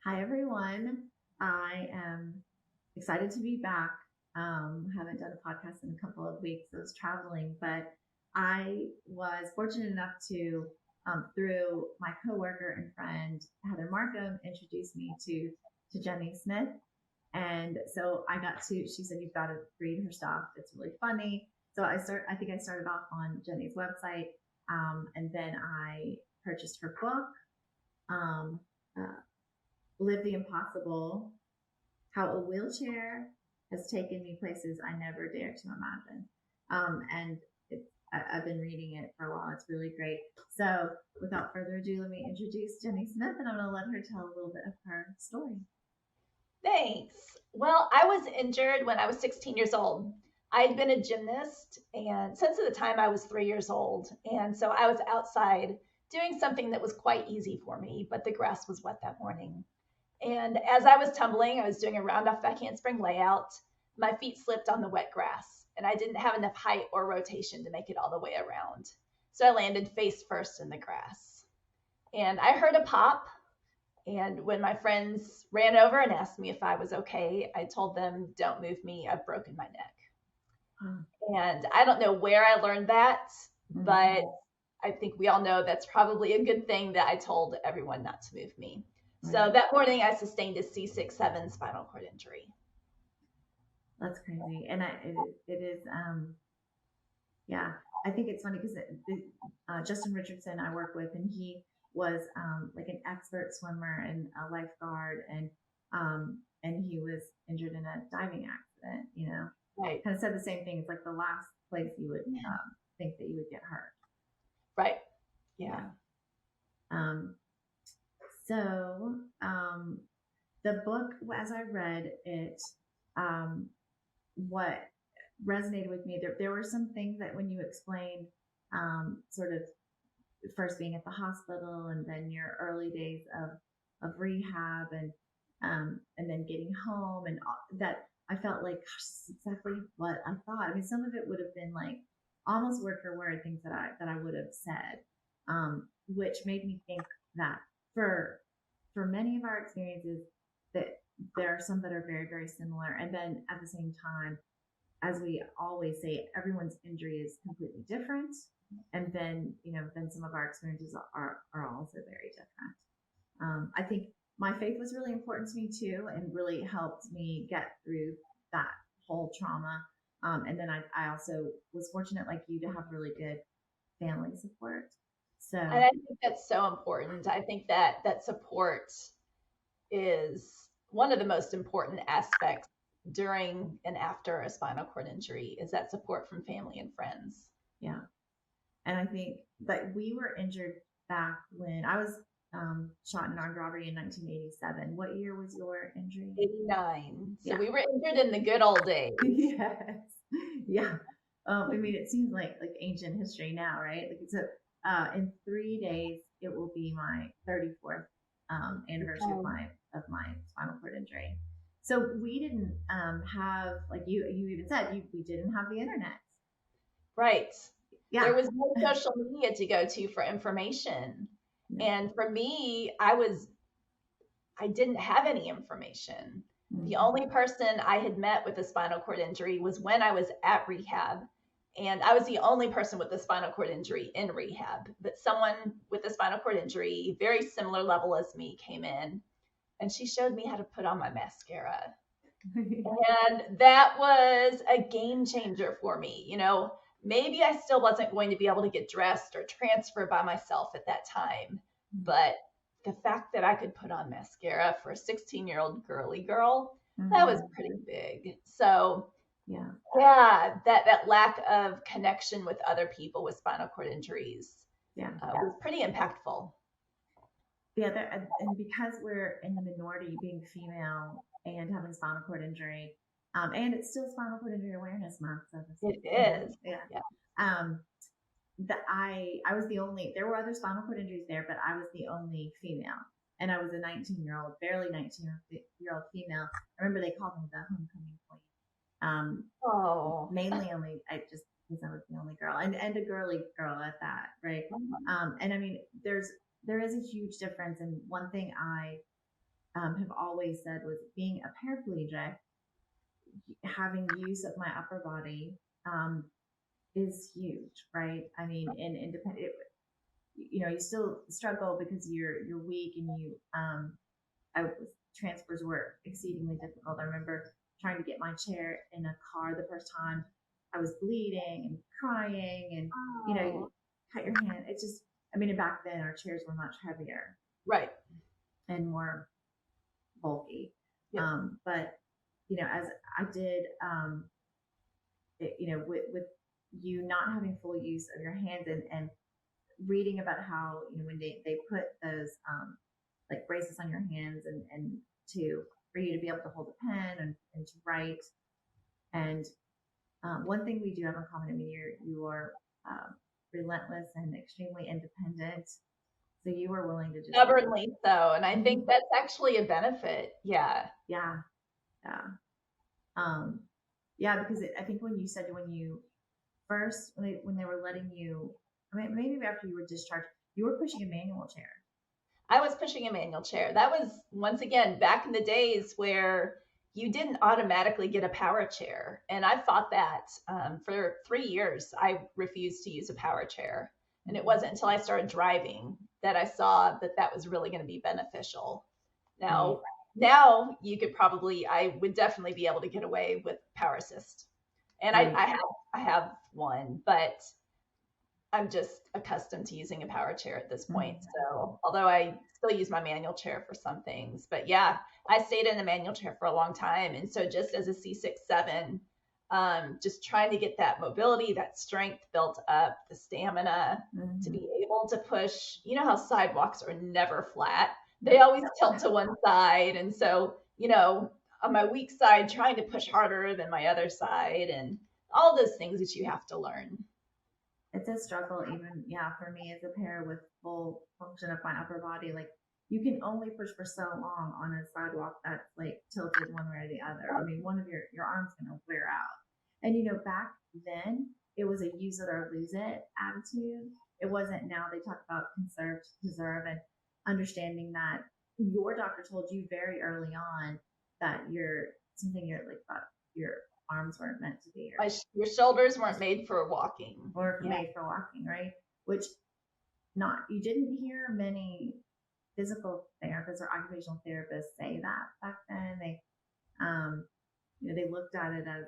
Hi, everyone. I am excited to be back. Haven't done a podcast in a couple of weeks. I was traveling, but I was fortunate enough to, through my coworker and friend Heather Markham, introduce me to Jenny Smith. And so she said, you've got to read her stuff. It's really funny. So I think I started off on Jenny's website. And then I purchased her book, uh, Live the Impossible, How a Wheelchair Has Taken Me Places I Never Dared to Imagine. And I've been reading it for a while. It's really great. So without further ado, let me introduce Jenny Smith, and I'm going to let her tell a little bit of her story. Thanks. Well, I was injured when I was 16 years old. I'd been a gymnast and since the time I was 3 years old. And so I was outside doing something that was quite easy for me, but the grass was wet that morning. And as I was tumbling, I was doing a round off back handspring layout. My feet slipped on the wet grass and I didn't have enough height or rotation to make it all the way around. So I landed face first in the grass. And I heard a pop. And when my friends ran over and asked me if I was okay, I told them, don't move me, I've broken my neck. And I don't know where I learned that, but I think we all know that's probably a good thing that I told everyone not to move me. So that morning I sustained a C6-7 spinal cord injury. That's crazy. And it is, yeah, I think it's funny because Justin Richardson I work with, and he was like an expert swimmer and a lifeguard, and he was injured in a diving accident, Right. Kind of said the same thing. It's like the last place you would think that you would get hurt. Right. Yeah. So the book, as I read it, what resonated with me, there were some things that when you explained sort of first being at the hospital and then your early days of rehab and then getting home and that, I felt like, gosh, this is exactly what I thought. I mean, some of it would have been like almost word for word things that I would have said, which made me think that for many of our experiences, that there are some that are very, very similar. And then at the same time, as we always say, everyone's injury is completely different. And then, then some of our experiences are also very different. I think my faith was really important to me too, and really helped me get through that whole trauma. And then I also was fortunate, like you, to have really good family support. So, and I think that's so important. I think that support is one of the most important aspects during and after a spinal cord injury, is that support from family and friends. Yeah. And I think that we were injured back when I was shot in an armed robbery in 1987. What year was your injury? 89. So we were injured in the good old days. Yes. Yeah. I mean, it seems like ancient history now, right? Like so, in 3 days, it will be my 34th anniversary of my spinal cord injury. So we didn't have, like you even said, we didn't have the internet. Right. Yeah. There was no social media to go to for information. And for me, I didn't have any information. The only person I had met with a spinal cord injury was when I was at rehab. And I was the only person with a spinal cord injury in rehab. But someone with a spinal cord injury, very similar level as me, came in and she showed me how to put on my mascara. And that was a game changer for me. Maybe I still wasn't going to be able to get dressed or transfer by myself at that time. But the fact that I could put on mascara for a 16-year-old girly girl, that was pretty big. So that lack of connection with other people with spinal cord injuries was pretty impactful. Yeah, and because we're in the minority, being female and having spinal cord injury, and it's still Spinal Cord Injury Awareness Month. So it is. Yeah. I was the only. There were other spinal cord injuries there, but I was the only female, and I was a 19-year-old, barely 19-year-old female. I remember they called me the homecoming queen. Mainly only just because I was the only girl, and a girly girl at that, right? And I mean, there is a huge difference, and one thing have always said was being a paraplegic, having use of my upper body is huge, right? I mean, in independent, you still struggle because you're weak, and transfers were exceedingly difficult. I remember trying to get my chair in a car the first time. I was bleeding and crying, and you cut your hand. It's just, I mean, back then our chairs were much heavier, right, and more bulky. Yeah. But as I did, with you not having full use of your hands, and reading about how when they put those like braces on your hands, and for you to be able to hold a pen and to write. And one thing we do have in common, I mean, you are relentless and extremely independent. So you were willing to just stubbornly so, and I think that's actually a benefit. Yeah. Because I think when you said when they were letting you, I mean, maybe after you were discharged, you were pushing a manual chair. I was pushing a manual chair. That was, once again, back in the days where you didn't automatically get a power chair. And I fought that for 3 years. I refused to use a power chair. And it wasn't until I started driving that I saw that was really going to be beneficial. Now you could I would definitely be able to get away with power assist. And I have one, but I'm just accustomed to using a power chair at this point. So although I still use my manual chair for some things, but yeah, I stayed in the manual chair for a long time. And so just as a C6-7, just trying to get that mobility, that strength built up, the stamina to be able to push, how sidewalks are never flat. They always tilt to one side. And so, on my weak side, trying to push harder than my other side, and all those things that you have to learn. It's a struggle, even, for me as a pair with full function of my upper body. Like, you can only push for so long on a sidewalk that's like tilted one way or the other. I mean, one of your arm's going to wear out. And, back then it was a use it or lose it attitude. It wasn't now. They talk about conserve, preserve, and understanding that your doctor told you very early on that your arms weren't meant to be. Your shoulders weren't made for walking. Made for walking, right? Which you didn't hear many physical therapists or occupational therapists say that back then. They looked at it as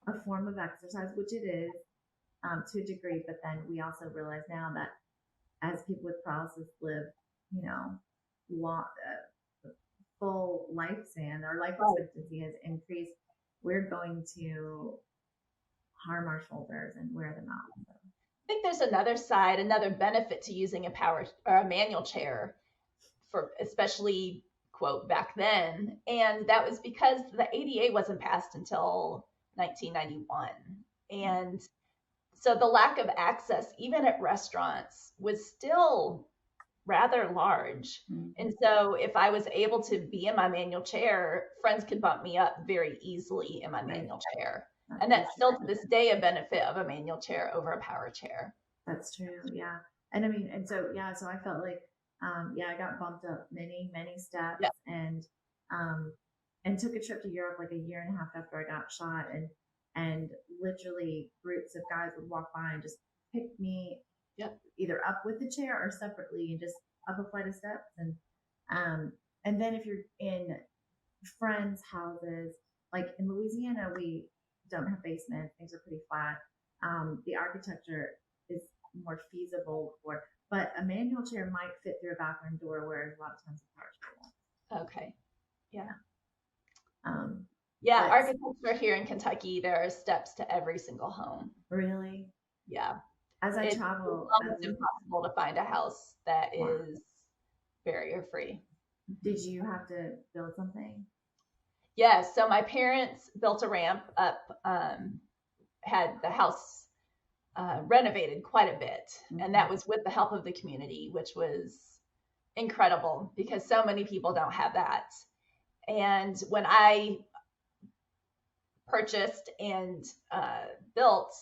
a form of exercise, which it is to a degree. But then we also realize now that as people with paralysis live, full lifespan, our life expectancy has increased. We're going to harm our shoulders and wear them out. So. I think there's another benefit to using a power or a manual chair, for especially quote back then, and that was because the ADA wasn't passed until 1991, and so the lack of access, even at restaurants, was still rather large. And so if I was able to be in my manual chair, friends could bump me up very easily in my manual chair. And that's still to this day a benefit of a manual chair over a power chair. That's true. Yeah. And I mean, so I felt like, I got bumped up many, many steps, and took a trip to Europe like a year and a half after I got shot, and literally groups of guys would walk by and just pick me either up with the chair or separately, and just up a flight of steps. And then if you're in friends' houses, like in Louisiana, we don't have basements. Things are pretty flat. The architecture is more feasible but a manual chair might fit through a bathroom door, whereas a lot of times a power chair won't. Okay. Yeah. Architecture here in Kentucky, there are steps to every single home. Really? Yeah. As I travel, it's impossible to find a house that is barrier free. Did you have to build something? Yes. So my parents built a ramp up, had the house renovated quite a bit. And that was with the help of the community, which was incredible because so many people don't have that. And when I purchased and built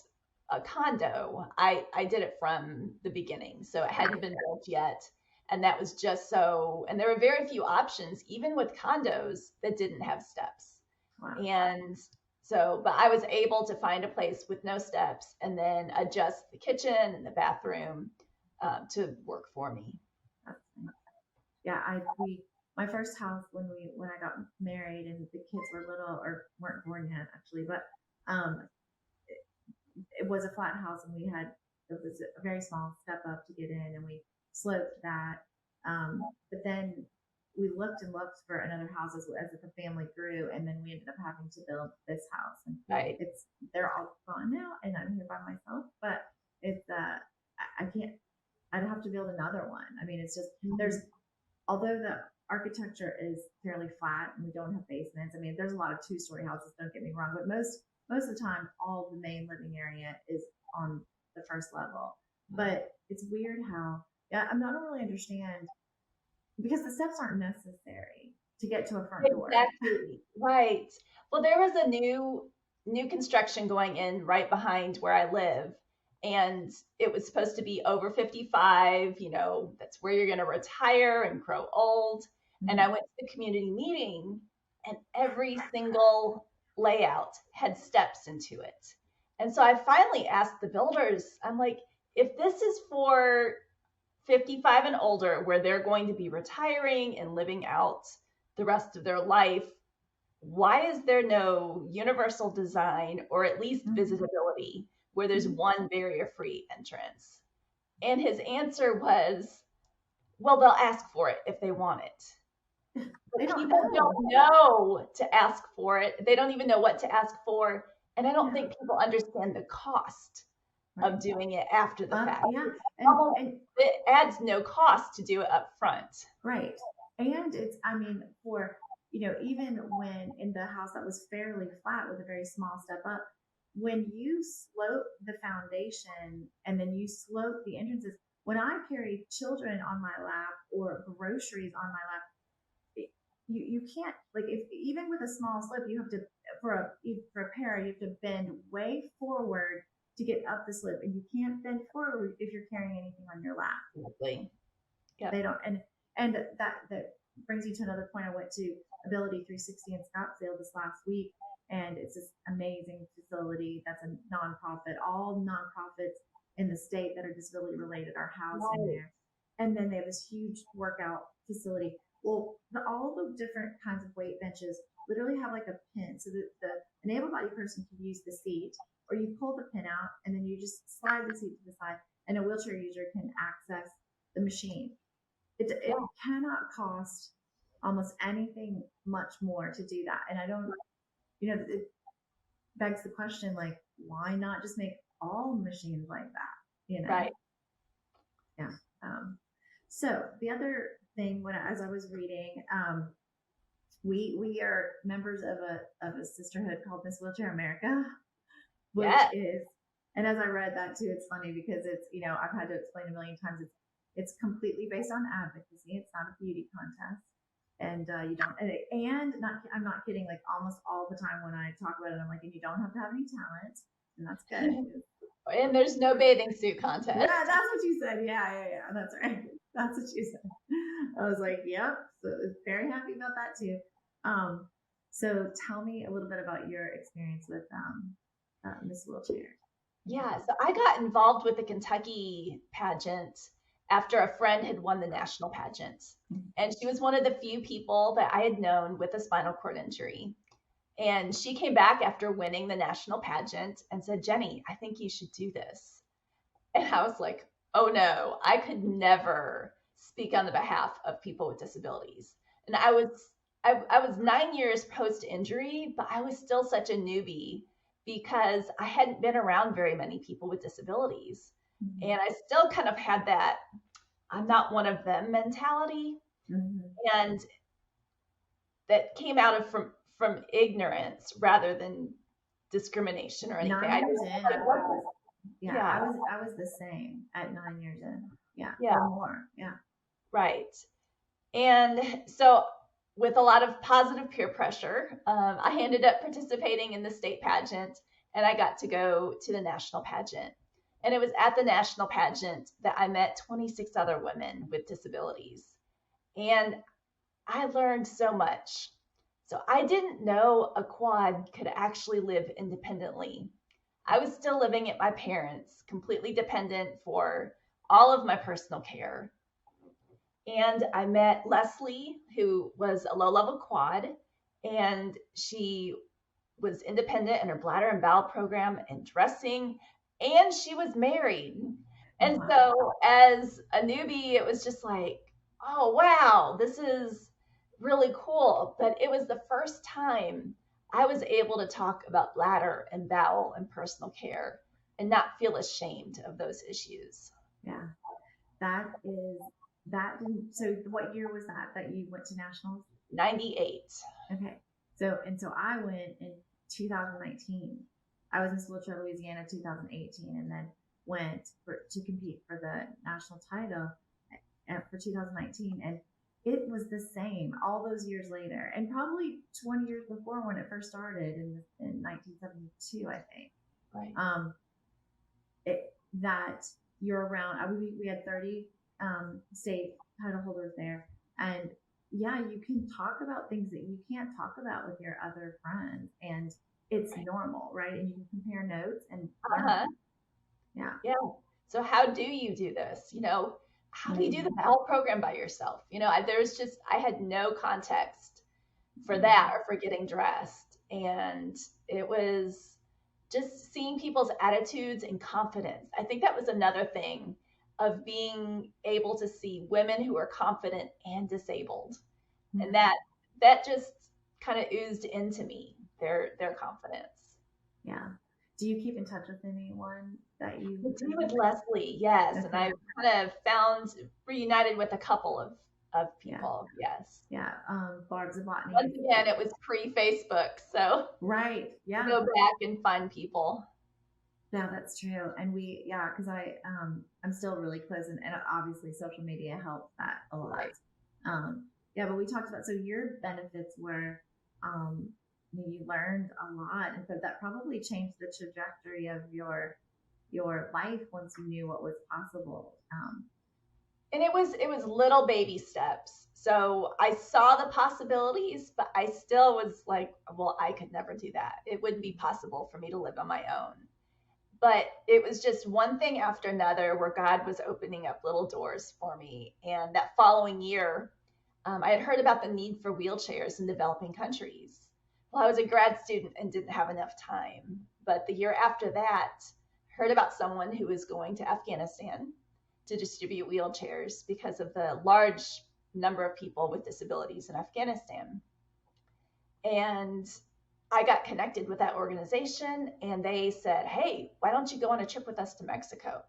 a condo, I did it from the beginning. So it hadn't been built yet. And that was just so, and there were very few options, even with condos that didn't have steps. Wow. And so, but I was able to find a place with no steps and then adjust the kitchen and the bathroom to work for me. Yeah, my first house when I got married and the kids were little or weren't born yet actually, but it was a flat house and it was a very small step up to get in and we sloped that. But then we looked and looked for another house as the family grew, and then we ended up having to build this house. And right, they're all gone now, and I'm here by myself. But it's I can't. I'd have to build another one. I mean, it's just although the architecture is fairly flat and we don't have basements. I mean, there's a lot of 2-story houses. Don't get me wrong, but most of the time, all the main living area is on the first level. But it's weird how I don't really understand. Because the steps aren't necessary to get to a front door. Exactly. Right. Well, there was a new construction going in right behind where I live. And it was supposed to be over 55, that's where you're going to retire and grow old. Mm-hmm. And I went to the community meeting and every single layout had steps into it. And so I finally asked the builders, I'm like, if this is for 55 and older, where they're going to be retiring and living out the rest of their life, why is there no universal design or at least visibility where there's one barrier-free entrance? And his answer was, well, they'll ask for it if they want it. But people don't know to ask for it. They don't even know what to ask for. And I don't think people understand the cost of doing it after the fact. Yeah. And it adds no cost to do it up front. Right. And it's, for, even when in the house that was fairly flat with a very small step up, when you slope the foundation and then you slope the entrances, when I carry children on my lap or groceries on my lap, you can't, like, if even with a small slope, you have to, for a pair, you have to bend way forward to get up the slope, and you can't bend forward if you're carrying anything on your lap. Absolutely. Yeah. They don't, and that brings you to another point. I went to Ability 360 in Scottsdale this last week, and it's this amazing facility that's a nonprofit. All nonprofits in the state that are disability related are housed in there, and then they have this huge workout facility. Well, all the different kinds of weight benches literally have like a pin, so that the enabled-bodied person can use the seat, or you pull the pin out and then you just slide the seat to the side, and a wheelchair user can access the machine. It cannot cost almost anything much more to do that. And I don't, it begs the question, like, why not just make all machines like that? Right. Yeah. So the other thing, as I was reading, we are members of a sisterhood called Miss Wheelchair America, which is, and as I read that too, it's funny because it's, I've had to explain a million times, it's completely based on advocacy. It's not a beauty contest. And you don't, I'm not kidding, like almost all the time when I talk about it, I'm like, and you don't have to have any talent, and that's good. And there's no bathing suit contest. Yeah, that's what you said. Yeah, that's right. That's what you said. I was like, yep. So very happy about that too. So tell me a little bit about your experience with Miss Wheelchair. Yeah, so I got involved with the Kentucky pageant after a friend had won the national pageant. And she was one of the few people that I had known with a spinal cord injury. And she came back after winning the national pageant and said, Jenny, I think you should do this. And I was like, oh no, I could never speak on the behalf of people with disabilities. And I was 9 years post-injury, but I was still such a newbie because I hadn't been around very many people with disabilities. Mm-hmm. And I still kind of had that I'm not one of them mentality. Mm-hmm. And that came out of from ignorance rather than discrimination or anything. 9 years in, I was the same at 9 years in. Yeah. Or more. Yeah. Right. And so with a lot of positive peer pressure, I ended up participating in the state pageant, and I got to go to the national pageant. And it was at the national pageant that I met 26 other women with disabilities. And I learned so much. So I didn't know a quad could actually live independently. I was still living at my parents', completely dependent for all of my personal care. And I met Leslie, who was a low-level quad, and she was independent in her bladder and bowel program and dressing, and she was married. And Wow. so as a newbie, it was just like, oh, wow, this is really cool. But it was the first time I was able to talk about bladder and bowel and personal care and not feel ashamed of those issues. Yeah. That is, that didn't, so what year was that you went to nationals? 98. Okay. So I went in 2019. I was in Spiltra, Louisiana, 2018, and then went to compete for the national title for 2019. And it was the same all those years later, and probably 20 years before when it first started in 1972, I think. Right. That you're around. We had 30 state title holders there, and yeah, you can talk about things that you can't talk about with your other friends, and it's normal, right? And you can compare notes and learn. Yeah. So how do you do this? How do you do the whole program by yourself? I had no context for that or for getting dressed. And it was just seeing people's attitudes and confidence. I think that was another thing of being able to see women who are confident and disabled. Mm-hmm. And that just kind of oozed into me, their confidence. Yeah. Do you keep in touch with anyone that you do with Leslie? Yes. Okay. And I've kind of reunited with a couple of people. Yeah. Yes. Yeah. Barb Zabatny. Once again, it was pre-Facebook. So right. Yeah. Go back and find people. Yeah, that's true. And because I'm still really close, and obviously social media helps that a lot. Right. But we talked about, so your benefits were, you learned a lot, and so that probably changed the trajectory of your life once you knew what was possible. And it was little baby steps. So I saw the possibilities, but I still was like, well, I could never do that. It wouldn't be possible for me to live on my own. But it was just one thing after another where God was opening up little doors for me. And that following year, I had heard about the need for wheelchairs in developing countries. Well, I was a grad student and didn't have enough time. But the year after that, heard about someone who was going to Afghanistan to distribute wheelchairs because of the large number of people with disabilities in Afghanistan. And I got connected with that organization, and they said, hey, why don't you go on a trip with us to Mexico?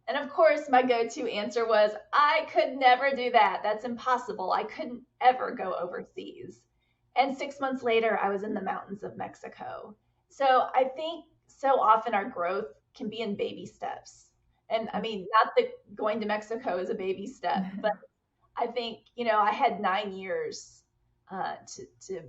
And of course, my go-to answer was, I could never do that. That's impossible. I couldn't ever go overseas. And 6 months later, I was in the mountains of Mexico. So I think so often our growth can be in baby steps. And I mean, not that going to Mexico is a baby step, but I think, I had 9 years to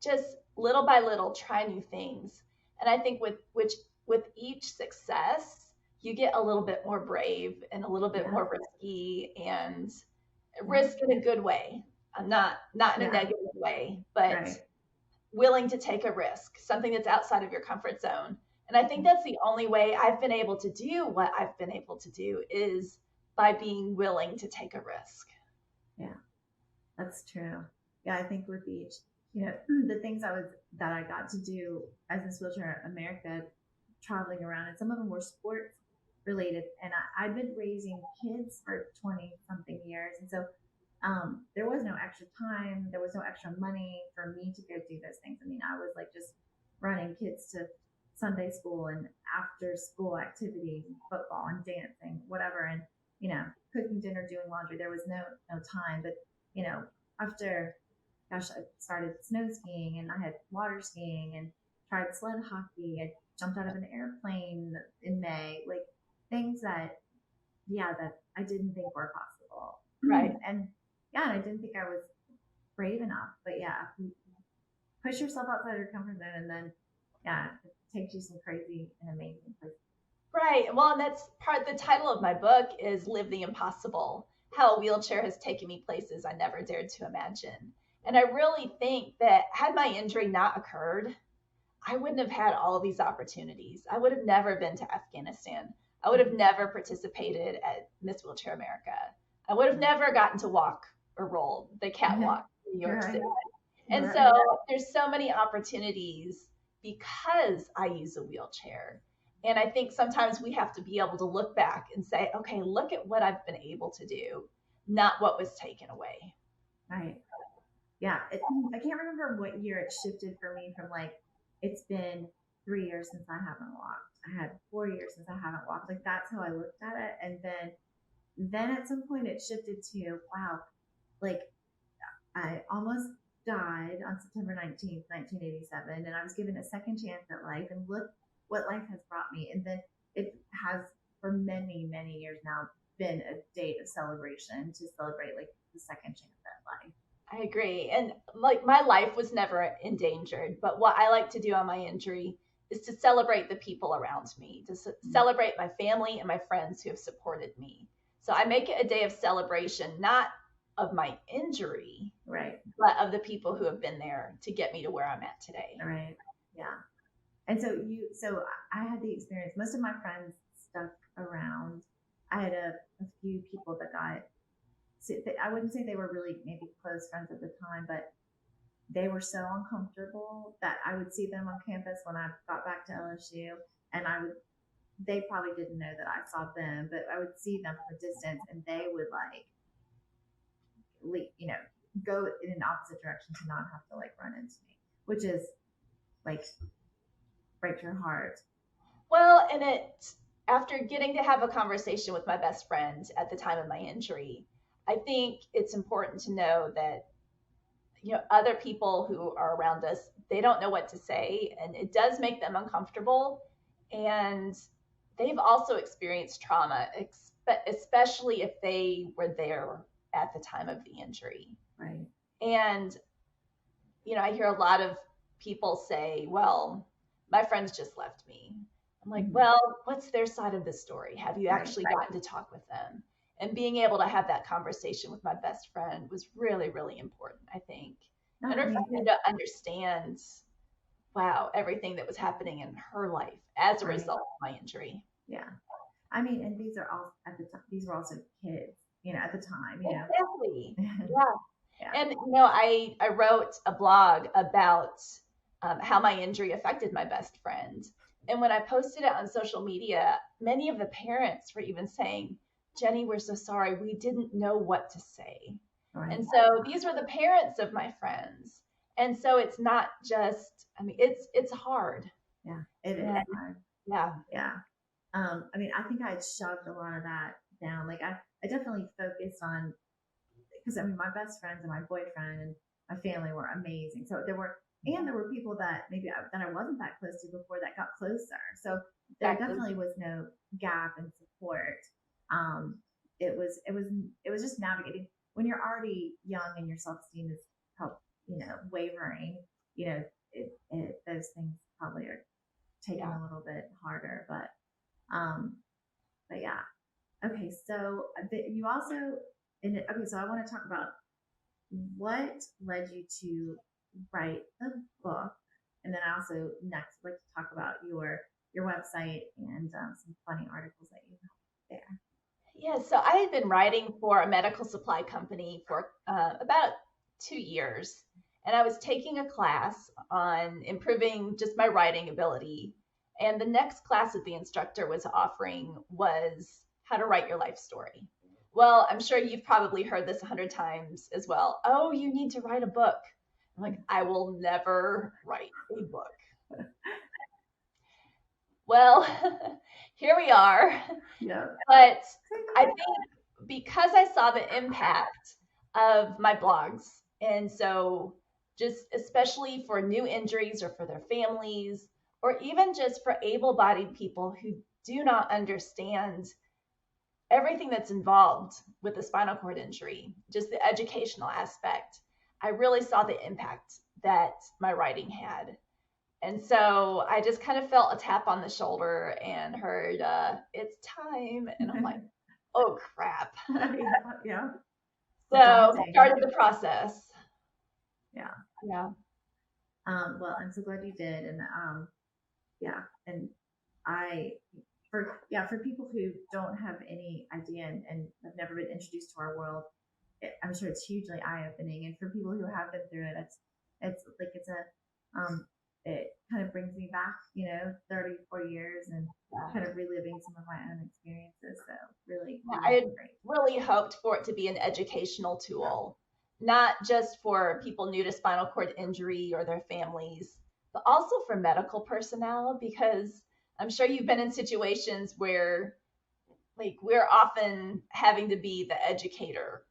just little by little try new things. And I think with each success, you get a little bit more brave and a little bit more risky, and risk in a good way. Not in a negative way, but willing to take a risk, something that's outside of your comfort zone. And I think that's the only way I've been able to do what I've been able to do is by being willing to take a risk. Yeah, that's true. Yeah, I think with each, the things that I got to do as Miss Wheelchair America, traveling around, and some of them were sports related. And I've been raising kids for 20 something years. And so there was no extra time. There was no extra money for me to go do those things. I mean, I was like just running kids to Sunday school and after school activities, football and dancing, whatever. And, cooking dinner, doing laundry. There was no time. But, after, I started snow skiing, and I had water skiing and tried sled hockey. I jumped out of an airplane in May, like things that I didn't think were possible. Right. And I didn't think I was brave enough, but push yourself outside your comfort zone, and then it takes you some crazy and amazing places. Right. Well, and that's the title of my book is Live the Impossible, how a wheelchair has taken me places I never dared to imagine. And I really think that had my injury not occurred, I wouldn't have had all of these opportunities. I would have never been to Afghanistan. I would have never participated at Miss Wheelchair America. I would have never gotten to walk or roll the catwalk in New York City. And so there's so many opportunities because I use a wheelchair. And I think sometimes we have to be able to look back and say, okay, look at what I've been able to do, not what was taken away. Right. Yeah. I can't remember what year it shifted for me from like, it's been 3 years since I haven't walked. I had 4 years since I haven't walked. Like that's how I looked at it. And then at some point it shifted to, wow, like I almost died on September 19th, 1987. And I was given a second chance at life, and look what life has brought me. And then it has for many, many years now been a date of celebration to celebrate like the second chance at life. I agree. And like my life was never endangered, but what I like to do on my injury is to celebrate the people around me, to celebrate my family and my friends who have supported me. So I make it a day of celebration, not of my injury, right, but of the people who have been there to get me to where I'm at today. Right. Yeah. And so I had the experience. Most of my friends stuck around. I had a few people that got, I wouldn't say they were really maybe close friends at the time, but they were so uncomfortable that I would see them on campus when I got back to LSU, and they probably didn't know that I saw them, but I would see them from a distance, and they would like, go in an opposite direction to not have to like run into me, which is like breaks your heart. Well, and after getting to have a conversation with my best friend at the time of my injury, I think it's important to know that, other people who are around us, they don't know what to say, and it does make them uncomfortable. And they've also experienced trauma, especially if they were there at the time of the injury. Right. And, I hear a lot of people say, well, my friends just left me. I'm like, well, what's their side of the story? Have you actually gotten to talk with them? And being able to have that conversation with my best friend was really, really important, I think. And for her to understand, wow, everything that was happening in her life as a result of my injury. Yeah. I mean, and these are all at the time, these were also kids, at the time, Exactly. Yeah. And, I wrote a blog about how my injury affected my best friend. And when I posted it on social media, many of the parents were even saying, Jenny, we're so sorry. We didn't know what to say. Right. And so these were the parents of my friends. And so it's not just, it's hard. Yeah, it is hard. Yeah. Yeah. I think I had shoved a lot of that down. Like I definitely focused on, because my best friends and my boyfriend and my family were amazing. So there were people that maybe that I wasn't that close to before that got closer. So there definitely was no gap in support. It was just navigating when you're already young and your self-esteem is wavering, those things probably are taken a little bit harder, but yeah. Okay. So you also, so I want to talk about what led you to write the book. And then I also next like to talk about your website and some funny articles that you have there. Yeah, so I had been writing for a medical supply company for about 2 years. And I was taking a class on improving just my writing ability. And the next class that the instructor was offering was how to write your life story. Well, I'm sure you've probably heard this 100 times as well. Oh, you need to write a book. I'm like, I will never write a book. Well, here we are. Yeah. But I think because I saw the impact of my blogs, and so just especially for new injuries or for their families, or even just for able-bodied people who do not understand everything that's involved with a spinal cord injury, just the educational aspect, I really saw the impact that my writing had. And so I just kind of felt a tap on the shoulder and heard, it's time. And I'm like, oh crap. Yeah. So started the process. Yeah. Yeah. Well, I'm so glad you did. And yeah. And for people who don't have any idea and have never been introduced to our world, I'm sure it's hugely eye-opening. And for people who have been through it, it kind of brings me back, 30, 40 years and kind of reliving some of my own experiences. So really, I had really hoped for it to be an educational tool, not just for people new to spinal cord injury or their families, but also for medical personnel, because I'm sure you've been in situations where like we're often having to be the educator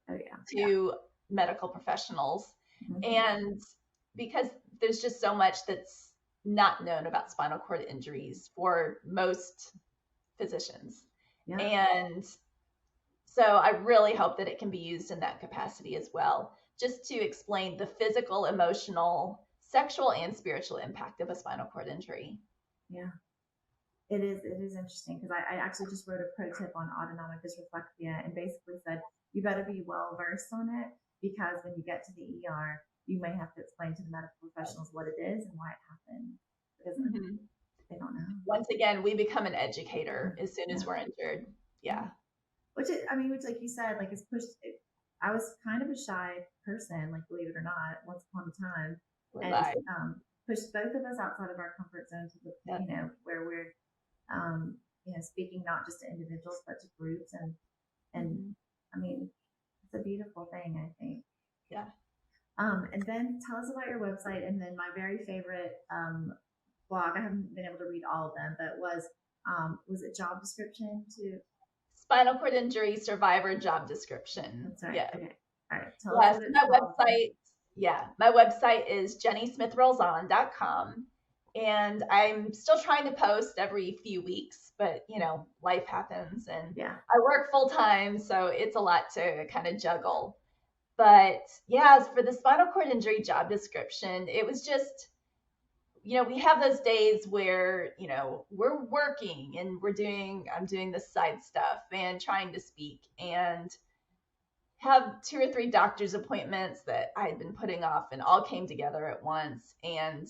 to medical professionals. Mm-hmm. And because there's just so much that's not known about spinal cord injuries for most physicians. Yeah. And so I really hope that it can be used in that capacity as well, just to explain the physical, emotional, sexual, and spiritual impact of a spinal cord injury. Yeah. It is interesting because I actually just wrote a pro tip on autonomic dysreflexia and basically said, you better be well versed on it, because when you get to the ER, you may have to explain to the medical professionals what it is and why it happened, because they don't know. Once again, we become an educator as soon as we're injured. Yeah. Which like you said, like it's pushed. I was kind of a shy person, like believe it or not, once upon a time, and pushed both of us outside of our comfort zone to the, where we're, speaking not just to individuals but to groups, and I mean, it's a beautiful thing, I think. Yeah. And then tell us about your website, and then my very favorite blog. I haven't been able to read all of them, but was it job description too? Spinal cord injury survivor job description. That's right. Yeah. Okay. All right. Tell us my website. Yeah, my website is jennysmithrolls.com, and I'm still trying to post every few weeks, but life happens, and I work full time, so it's a lot to kind of juggle. But yeah, for the spinal cord injury job description, it was just, we have those days where, we're working and I'm doing this side stuff and trying to speak and have 2 or 3 doctor's appointments that I had been putting off and all came together at once. And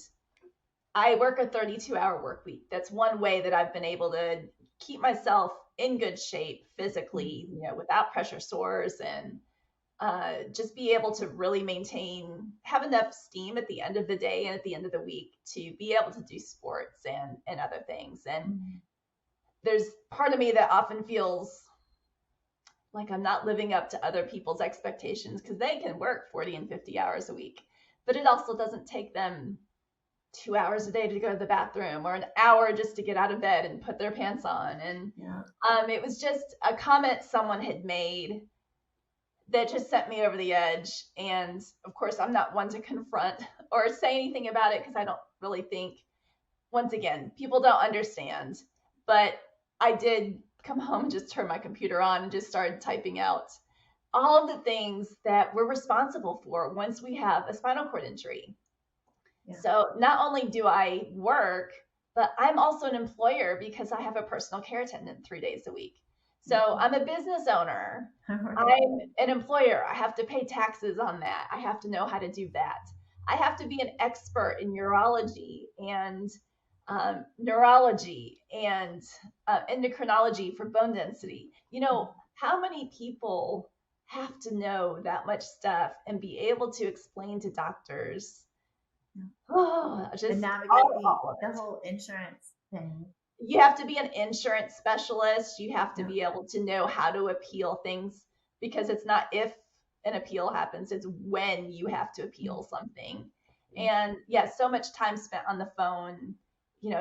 I work a 32-hour work week. That's one way that I've been able to keep myself in good shape physically, without pressure sores, and just be able to really have enough steam at the end of the day and at the end of the week to be able to do sports and other things. And there's part of me that often feels like I'm not living up to other people's expectations, because they can work 40 and 50 hours a week, but it also doesn't take them 2 hours a day to go to the bathroom, or an hour just to get out of bed and put their pants on. And it was just a comment someone had made that just sent me over the edge. And of course, I'm not one to confront or say anything about it, because I don't really think, once again, people don't understand. But I did come home and just turn my computer on and just started typing out all of the things that we're responsible for once we have a spinal cord injury. Yeah. So not only do I work, but I'm also an employer, because I have a personal care attendant 3 days a week. So I'm a business owner. I'm an employer. I have to pay taxes on that. I have to know how to do that. I have to be an expert in urology and neurology and endocrinology for bone density. How many people have to know that much stuff and be able to explain to doctors? And navigate the whole insurance thing. You have to be an insurance specialist. You have to be able to know how to appeal things, because it's not if an appeal happens, it's when you have to appeal something. And so much time spent on the phone,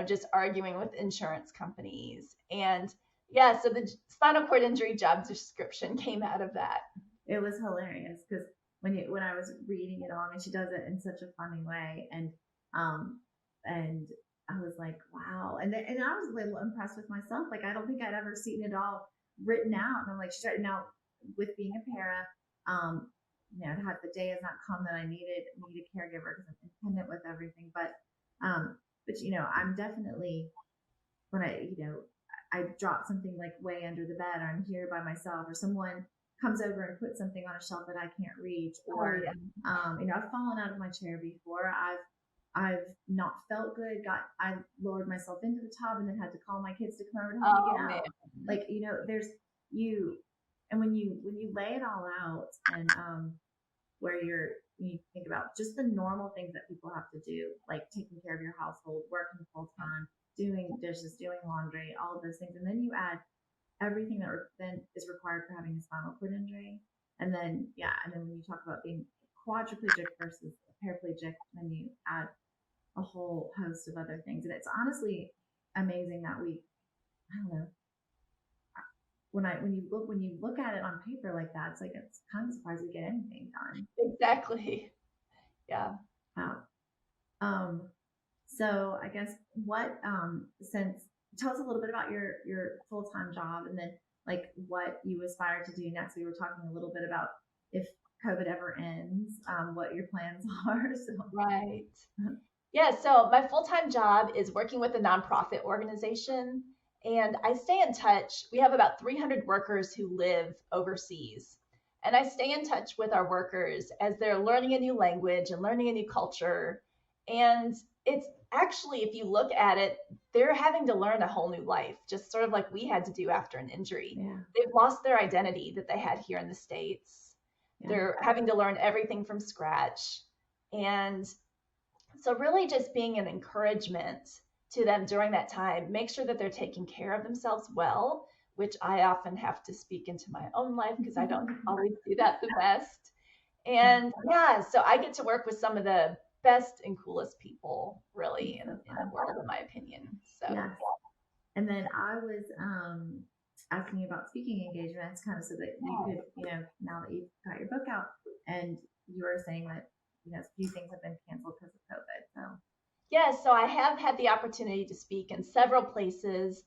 just arguing with insurance companies. And so the spinal cord injury job description came out of that. It was hilarious, because when I was reading it on, and she does it in such a funny way, and I was like, wow. And I was a little impressed with myself. Like, I don't think I'd ever seen it all written out. And I'm like, now with being a para, to have the day has not come that I need a caregiver, because I'm independent with everything. But but I'm definitely, when I drop something like way under the bed, or I'm here by myself, or someone comes over and puts something on a shelf that I can't reach, or I've fallen out of my chair before. I've not felt good. I lowered myself into the tub and then had to call my kids to come over to help me get out. Man. Like, there's you, and when you lay it all out, and where you think about just the normal things that people have to do, like taking care of your household, working full time, doing dishes, doing laundry, all of those things, and then you add everything that then is required for having a spinal cord injury, and then when you talk about being quadriplegic versus paraplegic, then you add a whole host of other things. And it's honestly amazing that I don't know, when you look at it on paper like that, it's like, it's kind of surprised we get anything done. Exactly. Yeah. Wow. So I guess tell us a little bit about your full-time job, and then like what you aspire to do next. We were talking a little bit about if COVID ever ends, what your plans are. So. Right. Yeah. So my full-time job is working with a nonprofit organization, and I stay in touch. We have about 300 workers who live overseas, and I stay in touch with our workers as they're learning a new language and learning a new culture. And it's actually, if you look at it, they're having to learn a whole new life, just sort of like we had to do after an injury. Yeah. They've lost their identity that they had here in the States. Yeah. They're having to learn everything from scratch. And so really just being an encouragement to them during that time, make sure that they're taking care of themselves well, which I often have to speak into my own life because I don't always do that the best. And so I get to work with some of the best and coolest people really in the world, in my opinion. So yes. And then I was asking you about speaking engagements, kind of so that you could, now that you've got your book out, and you were saying that a few things have been canceled because of COVID. So so I have had the opportunity to speak in several places,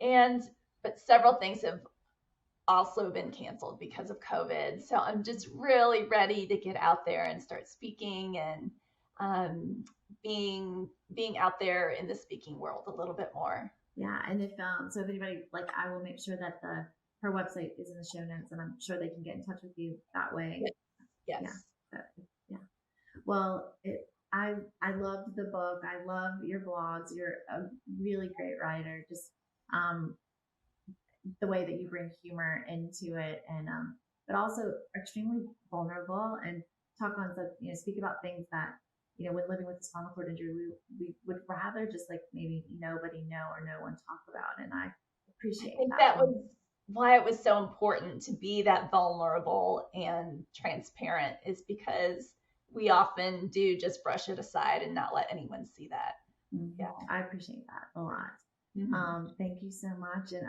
but several things have also been canceled because of COVID. So I'm just really ready to get out there and start speaking and being out there in the speaking world a little bit more. Yeah, and if anybody, like, I will make sure that her website is in the show notes, and I'm sure they can get in touch with you that way. Yes. Yeah. Well, I loved the book. I love your blogs. You're a really great writer. Just the way that you bring humor into it, and but also extremely vulnerable, and speak about things that when living with a spinal cord injury, we would rather just like maybe nobody know or no one talk about. And I appreciate that. That was why it was so important to be that vulnerable and transparent, is because we often do just brush it aside and not let anyone see that. Mm-hmm. Yeah, I appreciate that a lot. Mm-hmm. Thank you so much. And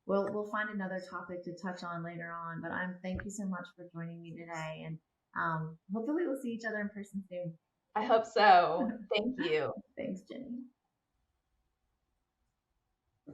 we'll find another topic to touch on later on, but thank you so much for joining me today, and hopefully we'll see each other in person soon. I hope so. Thank you. Thanks, Jenny.